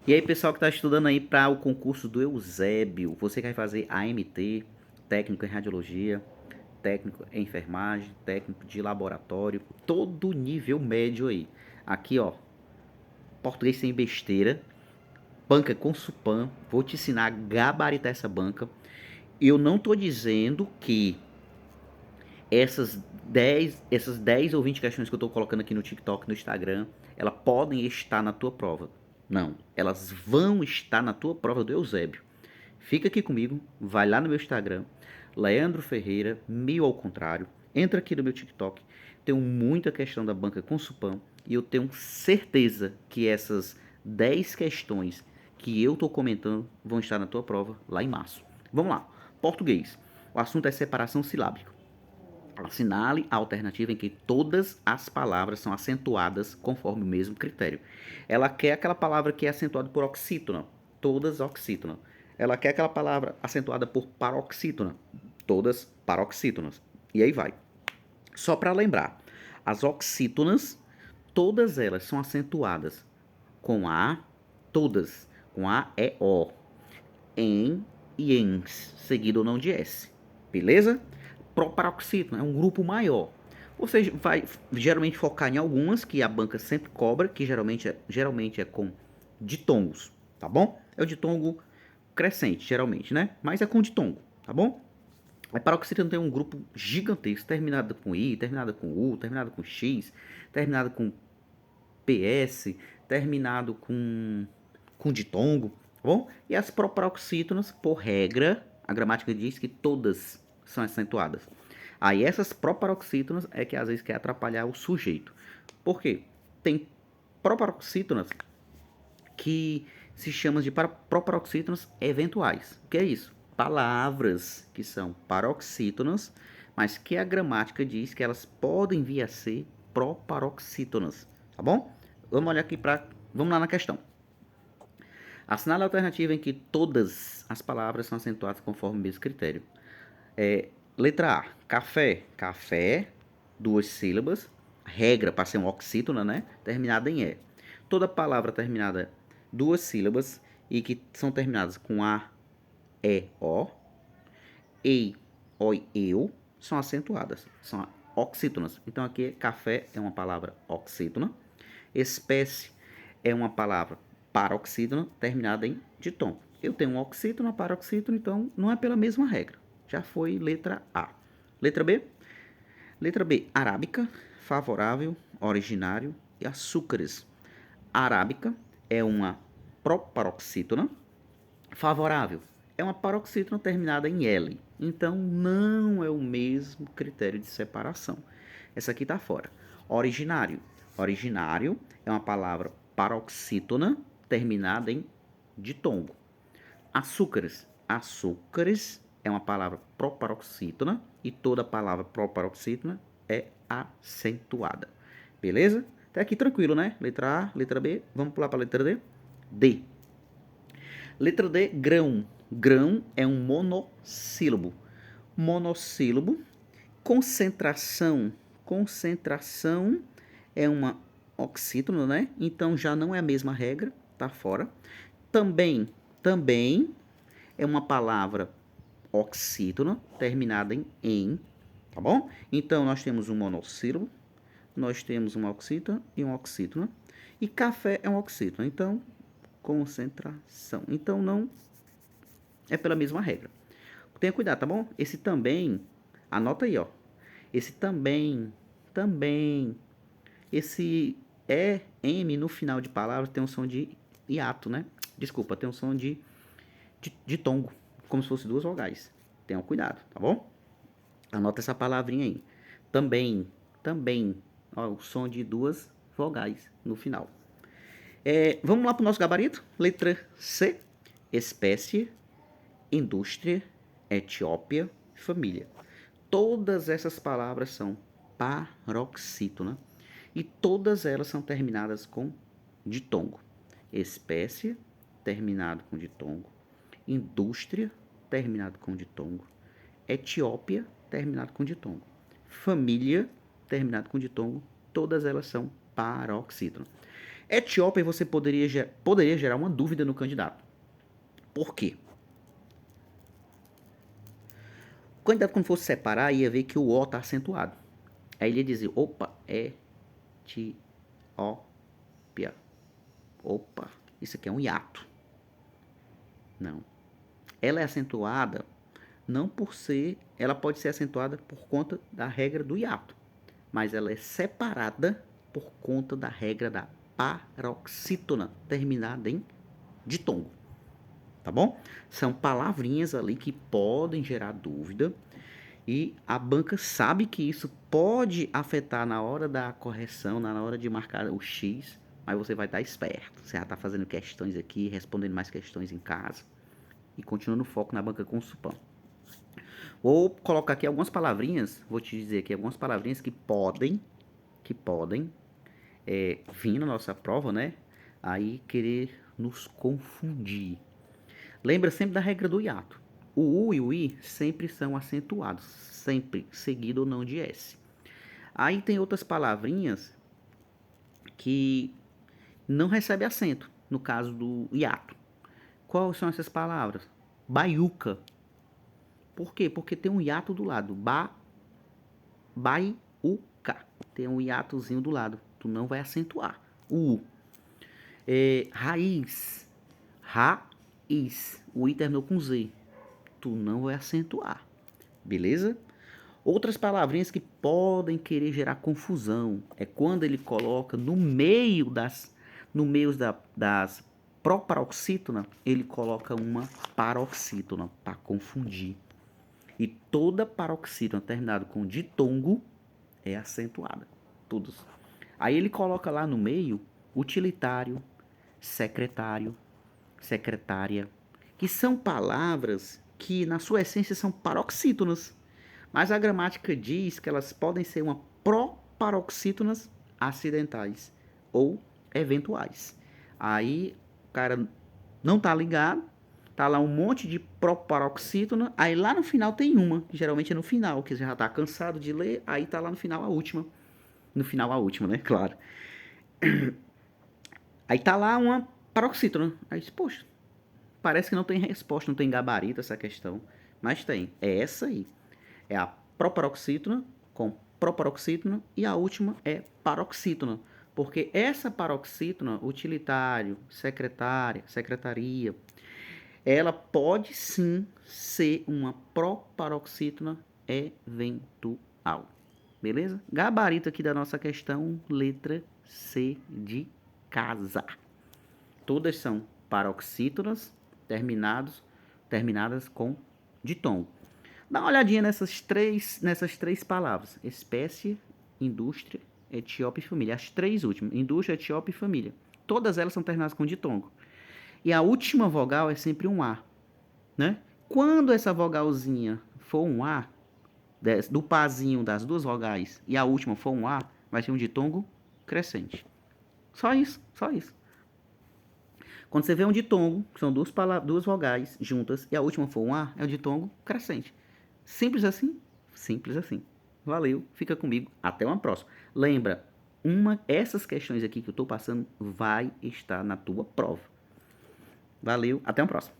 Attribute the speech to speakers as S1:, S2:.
S1: E aí, pessoal que está estudando aí para o concurso do Eusébio, você quer fazer AMT, técnico em radiologia, técnico em enfermagem, técnico de laboratório, todo nível médio aí. Aqui, ó, português sem besteira, banca com Supan, vou te ensinar a gabaritar essa banca. Eu não tô dizendo que essas 10 ou 20 questões que eu estou colocando aqui no TikTok, no Instagram, elas podem estar na tua prova. Não, elas vão estar na tua prova do Eusébio. Fica aqui comigo, vai lá no meu Instagram, Leandro Ferreira, meio ao contrário, entra aqui no meu TikTok, tenho muita questão da banca com Supan e eu tenho certeza que essas 10 questões que eu estou comentando vão estar na tua prova lá em março. Vamos lá, português. O assunto é separação silábica. Assinale a alternativa em que todas as palavras são acentuadas conforme o mesmo critério. Ela quer aquela palavra que é acentuada por oxítona, todas oxítona. Ela quer aquela palavra acentuada por paroxítona, todas paroxítonas. E aí vai. Só para lembrar, as oxítonas, todas elas são acentuadas com A, todas, com A, E, O, em e ens, seguido ou não de S. Beleza? Proparoxítona é um grupo maior. Você vai geralmente focar em algumas que a banca sempre cobra, que geralmente é com ditongos, tá bom? É o ditongo crescente, geralmente, né? Mas é com ditongo, tá bom? A paroxítona tem um grupo gigantesco, terminado com I, terminado com U, terminado com X, terminado com PS, terminado com ditongo, tá bom? E as proparoxítonas, por regra, a gramática diz que todas são acentuadas. Aí essas proparoxítonas é que às vezes quer atrapalhar o sujeito. Por quê? Tem proparoxítonas que se chamam de proparoxítonas eventuais. O que é isso? Palavras que são paroxítonas, mas que a gramática diz que elas podem vir a ser proparoxítonas, tá bom? Vamos lá na questão. Assinale a alternativa em que todas as palavras são acentuadas conforme o mesmo critério. Letra A, café. Café, duas sílabas. Regra para ser um oxítona, né? Terminada em E. Toda palavra terminada duas sílabas e que são terminadas com A, E, O, ei, oi, eu, são acentuadas. São oxítonas. Então aqui café é uma palavra oxítona. Espécie é uma palavra paroxítona terminada em ditom. Eu tenho um oxítono, paroxítono, então não é pela mesma regra. Já foi letra A. Letra B? Letra B, arábica, favorável, originário e açúcares. Arábica é uma proparoxítona. Favorável é uma paroxítona terminada em L. Então não é o mesmo critério de separação. Essa aqui está fora. Originário. Originário é uma palavra paroxítona terminada em ditongo. Açúcares. Açúcares é uma palavra proparoxítona e toda palavra proparoxítona é acentuada. Beleza? Até aqui tranquilo, né? Letra A, letra B. Vamos pular para a letra D? D. Letra D, grão. Grão é um monossílabo. Monossílabo. Concentração. Concentração é uma oxítona, né? Então já não é a mesma regra, tá fora. Também é uma palavra oxítona terminada em, tá bom? Então nós temos um monossílabo, nós temos uma oxítona e um oxítona. E café é um oxítona. Então, concentração. Então não é pela mesma regra. Tenha cuidado, tá bom? Esse também, anota aí, ó. Esse também, esse M no final de palavra tem um som de hiato, né? Desculpa, tem um som de tongo, como se fosse duas vogais. Tenham cuidado, tá bom? Anota essa palavrinha aí. Também, ó, o som de duas vogais no final. Vamos lá para o nosso gabarito? Letra C, espécie, indústria, Etiópia, família. Todas essas palavras são paroxítona e todas elas são terminadas com ditongo. Espécie, terminado com ditongo. Indústria, terminado com ditongo. Etiópia, terminado com ditongo. Família, terminado com ditongo. Todas elas são paroxítona. Etiópia você poderia gerar uma dúvida no candidato. Por quê? O candidato, quando fosse separar, ia ver que o O está acentuado. Aí ele ia dizer, opa, Etiópia. Opa, isso aqui é um hiato. Não. Ela é acentuada não por ser... Ela pode ser acentuada por conta da regra do hiato. Mas ela é separada por conta da regra da paroxítona, terminada em ditongo. Tá bom? São palavrinhas ali que podem gerar dúvida e a banca sabe que isso pode afetar na hora da correção, na hora de marcar o X, mas você vai estar esperto. Você já está fazendo questões aqui, respondendo mais questões em casa e continuando o foco na banca com o Supão. Vou colocar aqui algumas palavrinhas, vou te dizer aqui algumas palavrinhas que podem vir na nossa prova, né? Aí querer nos confundir. Lembra sempre da regra do hiato. O U e o I sempre são acentuados, sempre seguido ou não de S. Aí tem outras palavrinhas que não recebem acento, no caso do hiato. Quais são essas palavras? Baiuca. Por quê? Porque tem um hiato do lado. Baiuca. Tem um hiatozinho do lado. Tu não vai acentuar. O U. Raiz. Raiz. O I terminou com Z. Tu não vai acentuar. Beleza? Outras palavrinhas que podem querer gerar confusão é quando ele coloca no meio das proparoxítona, ele coloca uma paroxítona para confundir. E toda paroxítona terminada com ditongo é acentuada. Todos. Aí ele coloca lá no meio utilitário, secretário, secretária, que são palavras que na sua essência são paroxítonas. Mas a gramática diz que elas podem ser uma proparoxítonas acidentais ou eventuais. Aí o cara não tá ligado, tá lá um monte de proparoxítona, aí lá no final tem uma, que geralmente é no final, que você já tá cansado de ler, aí tá lá no final a última. No final a última, né? Claro. Aí tá lá uma paroxítona. Aí, poxa, parece que não tem resposta, não tem gabarito essa questão. Mas tem. É essa aí. É a proparoxítona com proparoxítona e a última é paroxítona. Porque essa paroxítona, utilitário, secretária, secretaria, ela pode sim ser uma proparoxítona eventual. Beleza? Gabarito aqui da nossa questão, letra C de casa. Todas são paroxítonas terminadas com ditongo. Dá uma olhadinha nessas três palavras: espécie, indústria, Etiópia e família. As três últimas: indústria, Etiópia e família. Todas elas são terminadas com ditongo. E a última vogal é sempre um A, né? Quando essa vogalzinha for um A, do pazinho das duas vogais, e a última for um A, vai ser um ditongo crescente. Só isso, só isso. Quando você vê um ditongo, que são duas vogais juntas, e a última for um A, é o ditongo crescente. Simples assim? Simples assim. Valeu, fica comigo, até uma próxima. Lembra, essas questões aqui que eu estou passando vai estar na tua prova. Valeu, até uma próxima.